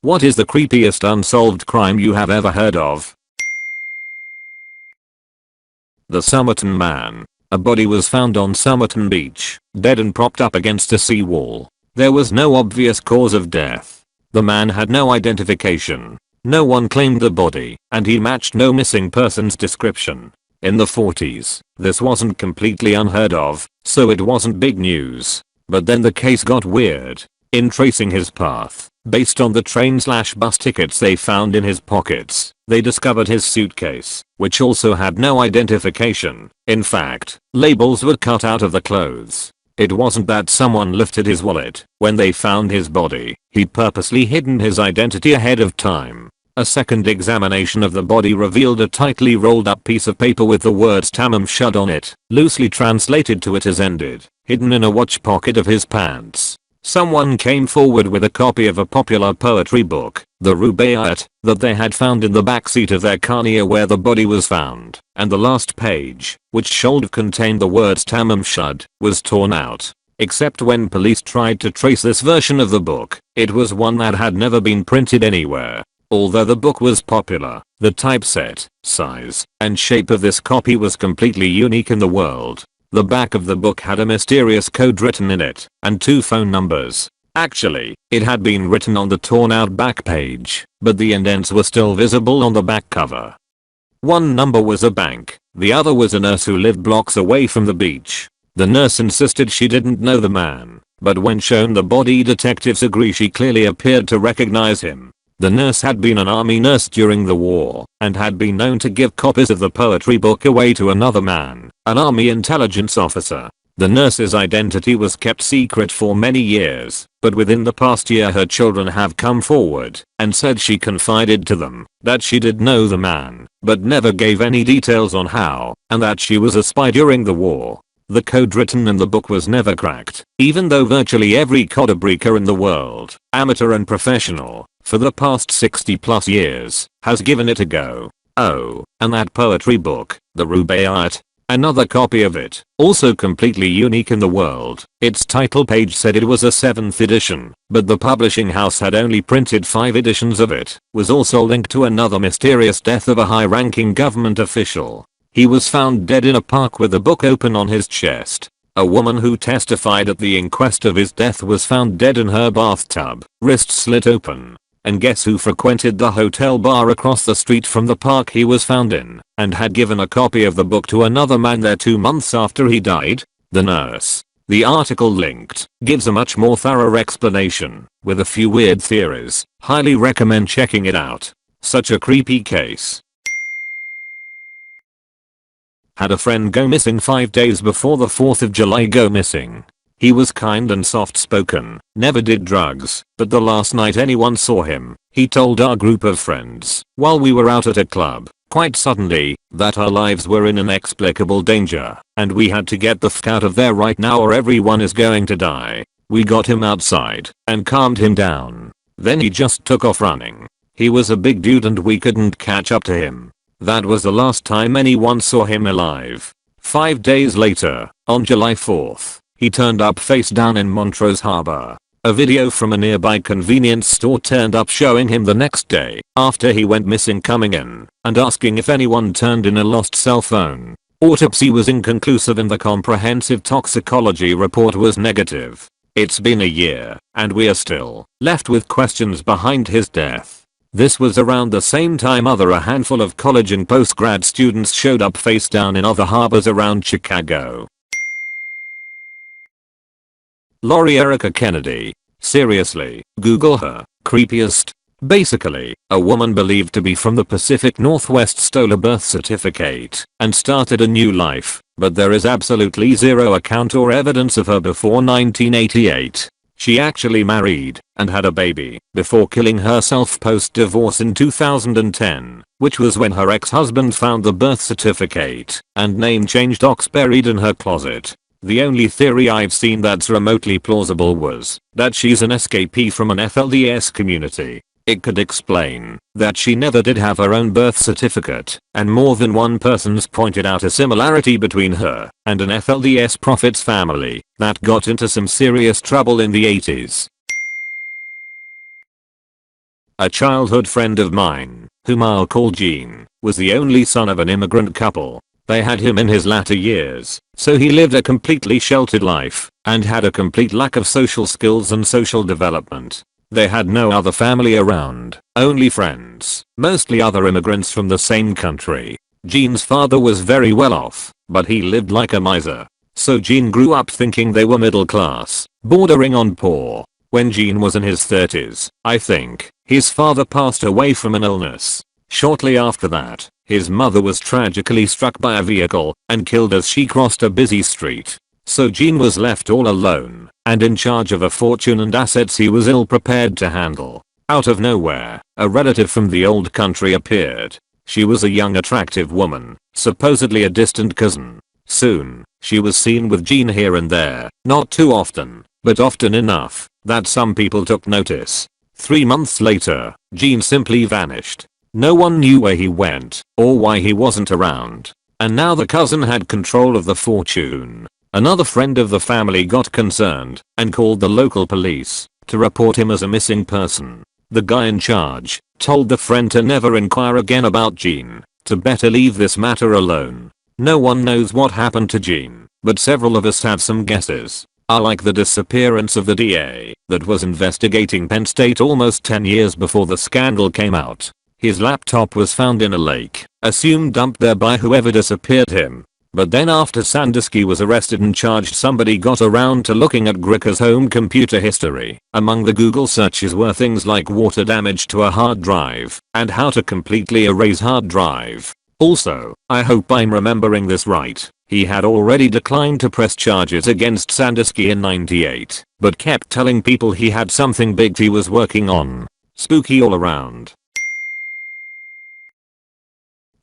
What is the creepiest unsolved crime you have ever heard of? The Somerton Man. A body was found on Somerton Beach, dead and propped up against a seawall. There was no obvious cause of death. The man had no identification. No one claimed the body, and he matched no missing persons description. In the 40s, this wasn't completely unheard of, so it wasn't big news. But then the case got weird. In tracing his path, based on the train/bus tickets they found in his pockets, they discovered his suitcase, which also had no identification. In fact, labels were cut out of the clothes. It wasn't that someone lifted his wallet when they found his body. He'd purposely hidden his identity ahead of time. A second examination of the body revealed a tightly rolled up piece of paper with the words "Tamam Shud" on it, loosely translated to "it has ended," hidden in a watch pocket of his pants. Someone came forward with a copy of a popular poetry book, the Rubaiyat, that they had found in the backseat of their car near where the body was found, and the last page, which should have contained the words "Tamam Shud," was torn out. Except when police tried to trace this version of the book, it was one that had never been printed anywhere. Although the book was popular, the typeset, size, and shape of this copy was completely unique in the world. The back of the book had a mysterious code written in it, and 2 phone numbers. Actually, it had been written on the torn out back page, but the indents were still visible on the back cover. One number was a bank, the other was a nurse who lived blocks away from the beach. The nurse insisted she didn't know the man, but when shown the body, detectives agree she clearly appeared to recognize him. The nurse had been an army nurse during the war and had been known to give copies of the poetry book away to another man, an army intelligence officer. The nurse's identity was kept secret for many years, but within the past year her children have come forward and said she confided to them that she did know the man, but never gave any details on how, and that she was a spy during the war. The code written in the book was never cracked, even though virtually every codebreaker in the world, amateur and professional, for the past 60+ years, has given it a go. Oh, and that poetry book, the Rubaiyat, another copy of it, also completely unique in the world. Its title page said it was a 7th edition, but the publishing house had only printed 5 editions of it. Was also linked to another mysterious death of a high-ranking government official. He was found dead in a park with the book open on his chest. A woman who testified at the inquest of his death was found dead in her bathtub, wrists slit open. And guess who frequented the hotel bar across the street from the park he was found in, and had given a copy of the book to another man there 2 months after he died? The nurse. The article linked gives a much more thorough explanation, with a few weird theories. Highly recommend checking it out. Such a creepy case. Had a friend go missing 5 days before the 4th of July go missing. He was kind and soft-spoken, never did drugs, but the last night anyone saw him, he told our group of friends, while we were out at a club, quite suddenly, that our lives were in inexplicable danger, and we had to get the f out of there right now or everyone is going to die. We got him outside, and calmed him down. Then he just took off running. He was a big dude and we couldn't catch up to him. That was the last time anyone saw him alive. 5 days later, on July 4th, he turned up face down in Montrose Harbour. A video from a nearby convenience store turned up showing him the next day after he went missing coming in and asking if anyone turned in a lost cell phone. Autopsy was inconclusive and the comprehensive toxicology report was negative. It's been a year and we are still left with questions behind his death. This was around the same time a handful of college and postgrad students showed up face down in other harbors around Chicago. Lori Erica Kennedy. Seriously, Google her. Creepiest. Basically, a woman believed to be from the Pacific Northwest stole a birth certificate and started a new life, but there is absolutely zero account or evidence of her before 1988. She actually married and had a baby before killing herself post-divorce in 2010, which was when her ex-husband found the birth certificate and name change docs buried in her closet. The only theory I've seen that's remotely plausible was that she's an escapee from an FLDS community. It could explain that she never did have her own birth certificate, and more than one person's pointed out a similarity between her and an FLDS prophet's family that got into some serious trouble in the 80s. A childhood friend of mine, whom I'll call Gene, was the only son of an immigrant couple. They had him in his latter years, so he lived a completely sheltered life and had a complete lack of social skills and social development. They had no other family around, only friends, mostly other immigrants from the same country. Gene's father was very well off, but he lived like a miser. So Gene grew up thinking they were middle class, bordering on poor. When Gene was in his 30s, I think, his father passed away from an illness. Shortly after that, his mother was tragically struck by a vehicle and killed as she crossed a busy street. So Gene was left all alone and in charge of a fortune and assets he was ill prepared to handle. Out of nowhere, a relative from the old country appeared. She was a young attractive woman, supposedly a distant cousin. Soon, she was seen with Gene here and there, not too often, but often enough that some people took notice. 3 months later, Gene simply vanished. No one knew where he went or why he wasn't around. And now the cousin had control of the fortune. Another friend of the family got concerned and called the local police to report him as a missing person. The guy in charge told the friend to never inquire again about Gene, to better leave this matter alone. No one knows what happened to Gene, but several of us have some guesses. Like the disappearance of the DA that was investigating Penn State almost 10 years before the scandal came out. His laptop was found in a lake, assumed dumped there by whoever disappeared him. But then after Sandusky was arrested and charged, somebody got around to looking at Gricker's home computer history. Among the Google searches were things like water damage to a hard drive and how to completely erase hard drive. Also, I hope I'm remembering this right, he had already declined to press charges against Sandusky in '98, but kept telling people he had something big he was working on. Spooky all around.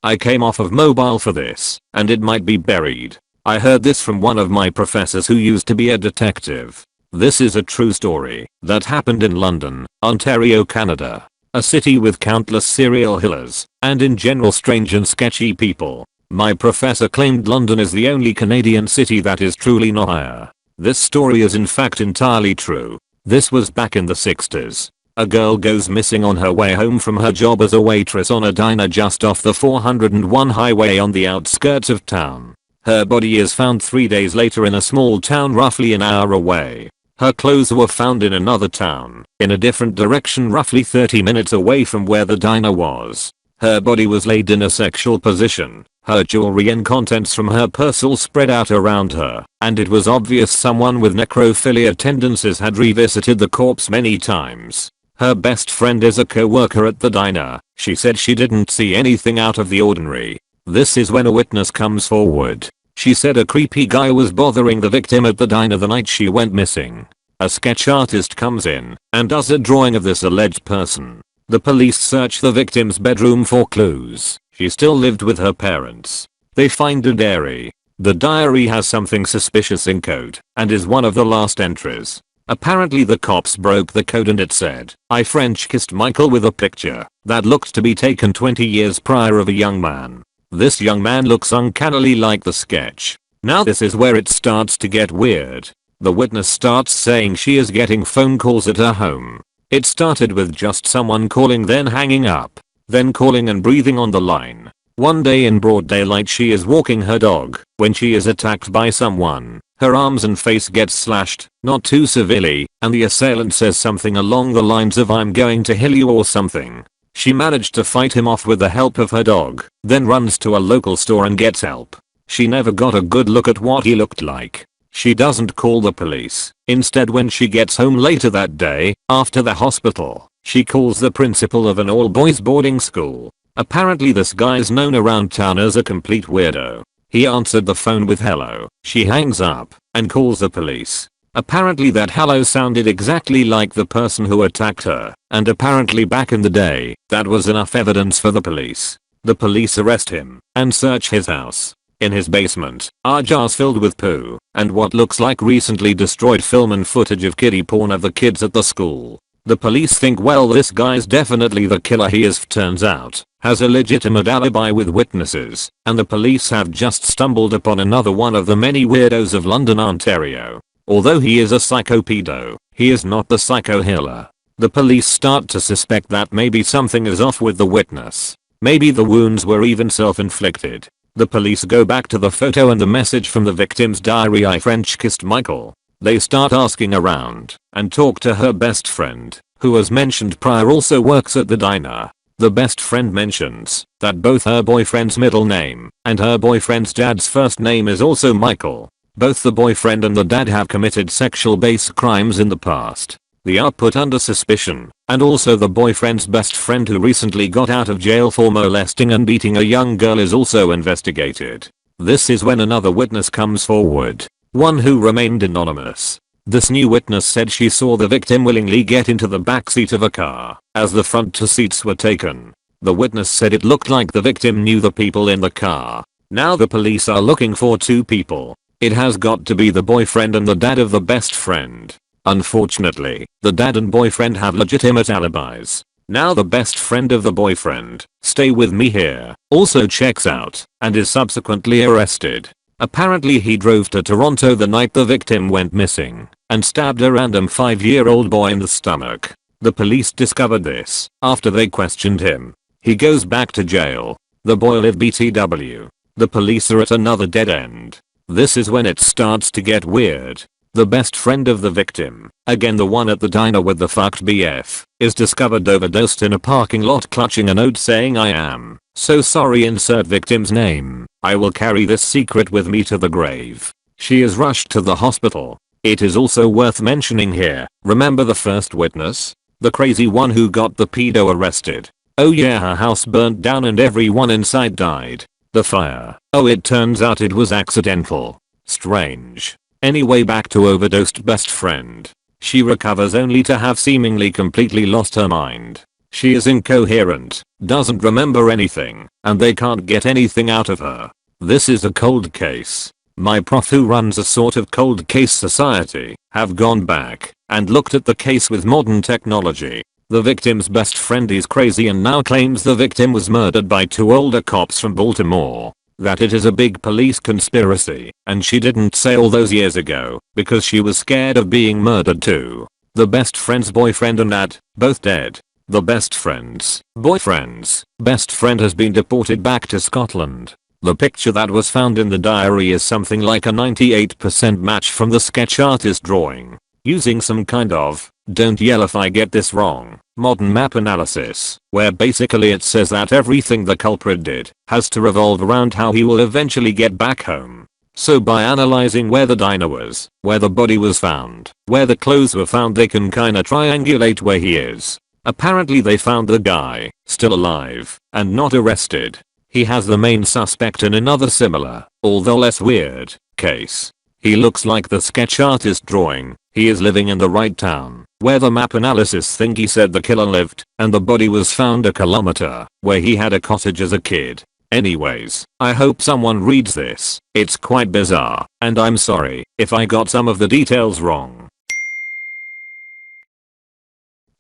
I came off of mobile for this, and it might be buried. I heard this from one of my professors who used to be a detective. This is a true story that happened in London, Ontario, Canada. A city with countless serial killers, and in general strange and sketchy people. My professor claimed London is the only Canadian city that is truly not. This story is in fact entirely true. This was back in the 60s. A girl goes missing on her way home from her job as a waitress on a diner just off the 401 highway on the outskirts of town. Her body is found 3 days later in a small town roughly an hour away. Her clothes were found in another town, in a different direction roughly 30 minutes away from where the diner was. Her body was laid in a sexual position, her jewelry and contents from her purse all spread out around her, and it was obvious someone with necrophilia tendencies had revisited the corpse many times. Her best friend is a co-worker at the diner. She said she didn't see anything out of the ordinary. This is when a witness comes forward. She said a creepy guy was bothering the victim at the diner the night she went missing. A sketch artist comes in and does a drawing of this alleged person. The police search the victim's bedroom for clues. She still lived with her parents. They find a diary. The diary has something suspicious in code and is one of the last entries. Apparently the cops broke the code and it said, "I French kissed Michael," with a picture that looked to be taken 20 years prior of a young man. This young man looks uncannily like the sketch. Now this is where it starts to get weird. The witness starts saying she is getting phone calls at her home. It started with just someone calling, then hanging up, then calling and breathing on the line. One day in broad daylight she is walking her dog when she is attacked by someone. Her arms and face get slashed, not too severely, and the assailant says something along the lines of "I'm going to kill you" or something. She managed to fight him off with the help of her dog, then runs to a local store and gets help. She never got a good look at what he looked like. She doesn't call the police. Instead, when she gets home later that day, after the hospital, she calls the principal of an all-boys boarding school. Apparently this guy's known around town as a complete weirdo. He answered the phone with "hello." She hangs up and calls the police. Apparently that hello sounded exactly like the person who attacked her, and apparently back in the day, that was enough evidence for the police. The police arrest him and search his house. In his basement are jars filled with poo and what looks like recently destroyed film and footage of kiddie porn of the kids at the school. The police think, well, this guy's definitely the killer. He is, turns out, has a legitimate alibi with witnesses, and the police have just stumbled upon another one of the many weirdos of London, Ontario. Although he is a psychopedo, he is not the psycho killer. The police start to suspect that maybe something is off with the witness. Maybe the wounds were even self-inflicted. The police go back to the photo and the message from the victim's diary: "I French kissed Michael." They start asking around and talk to her best friend, who as mentioned prior also works at the diner. The best friend mentions that both her boyfriend's middle name and her boyfriend's dad's first name is also Michael. Both the boyfriend and the dad have committed sexual-based crimes in the past. They are put under suspicion, and also the boyfriend's best friend, who recently got out of jail for molesting and beating a young girl, is also investigated. This is when another witness comes forward, one who remained anonymous. This new witness said she saw the victim willingly get into the backseat of a car as the front two seats were taken. The witness said it looked like the victim knew the people in the car. Now the police are looking for two people. It has got to be the boyfriend and the dad of the best friend. Unfortunately, the dad and boyfriend have legitimate alibis. Now the best friend of the boyfriend, stay with me here, also checks out and is subsequently arrested. Apparently he drove to Toronto the night the victim went missing and stabbed a random 5-year-old boy in the stomach. The police discovered this after they questioned him. He goes back to jail. The boy lived BTW. The police are at another dead end. This is when it starts to get weird. The best friend of the victim, again the one at the diner with the fucked BF, is discovered overdosed in a parking lot clutching a note saying, "I am so sorry, insert victim's name. I will carry this secret with me to the grave." She is rushed to the hospital. It is also worth mentioning here, remember the first witness? The crazy one who got the pedo arrested. Oh yeah, her house burnt down and everyone inside died. The fire. Oh, it turns out it was accidental. Strange. Anyway, back to overdosed best friend. She recovers only to have seemingly completely lost her mind. She is incoherent, doesn't remember anything, and they can't get anything out of her. This is a cold case. My prof, who runs a sort of cold case society, have gone back and looked at the case with modern technology. The victim's best friend is crazy and now claims the victim was murdered by two older cops from Baltimore. That it is a big police conspiracy, and she didn't say all those years ago because she was scared of being murdered too. The best friend's boyfriend and dad, both dead. The best friend's boyfriend's best friend has been deported back to Scotland. The picture that was found in the diary is something like a 98% match from the sketch artist drawing, using some kind of, don't yell if I get this wrong, modern map analysis, where basically it says that everything the culprit did has to revolve around how he will eventually get back home. So by analyzing where the diner was, where the body was found, where the clothes were found, they can kinda triangulate where he is. Apparently they found the guy, still alive, and not arrested. He has the main suspect in another similar, although less weird, case. He looks like the sketch artist drawing. He is living in the right town, where the map analysis thingy said the killer lived, and the body was found a kilometer, where he had a cottage as a kid. Anyways, I hope someone reads this. It's quite bizarre, and I'm sorry if I got some of the details wrong.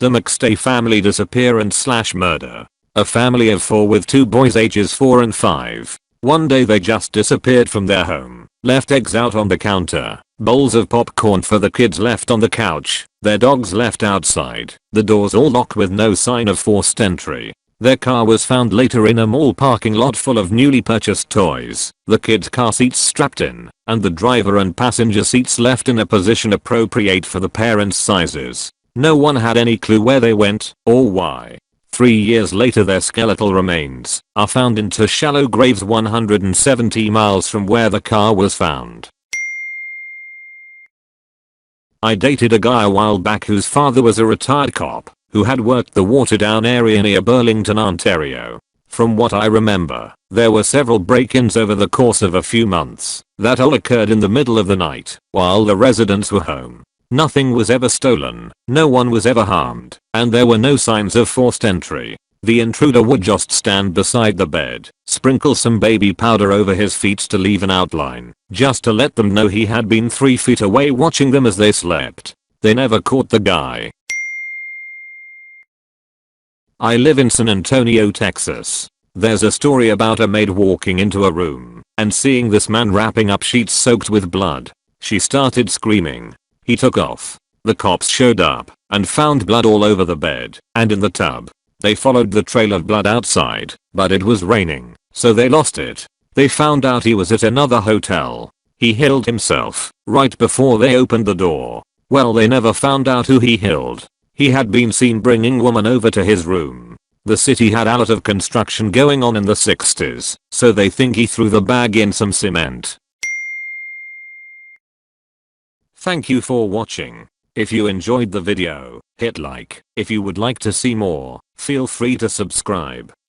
The McStay family disappearance/murder. A family of 4 with 2 boys ages 4 and 5. One day they just disappeared from their home, left eggs out on the counter, bowls of popcorn for the kids left on the couch, their dogs left outside, the doors all locked with no sign of forced entry. Their car was found later in a mall parking lot full of newly purchased toys, the kids' car seats strapped in, and the driver and passenger seats left in a position appropriate for the parents' sizes. No one had any clue where they went or why. 3 years later their skeletal remains are found in 2 shallow graves 170 miles from where the car was found. I dated a guy a while back whose father was a retired cop who had worked the Waterdown area near Burlington, Ontario. From what I remember, there were several break-ins over the course of a few months that all occurred in the middle of the night while the residents were home. Nothing was ever stolen, no one was ever harmed, and there were no signs of forced entry. The intruder would just stand beside the bed, sprinkle some baby powder over his feet to leave an outline, just to let them know he had been 3 feet away watching them as they slept. They never caught the guy. I live in San Antonio, Texas. There's a story about a maid walking into a room and seeing this man wrapping up sheets soaked with blood. She started screaming. He took off. The cops showed up. and found blood all over the bed and in the tub. They followed the trail of blood outside, but it was raining, so they lost it. They found out he was at another hotel. He killed himself right before they opened the door. Well, they never found out who he killed. He had been seen bringing woman over to his room. The city had a lot of construction going on in the 60s, so they think he threw the bag in some cement. Thank you for watching. If you enjoyed the video, hit like. If you would like to see more, feel free to subscribe.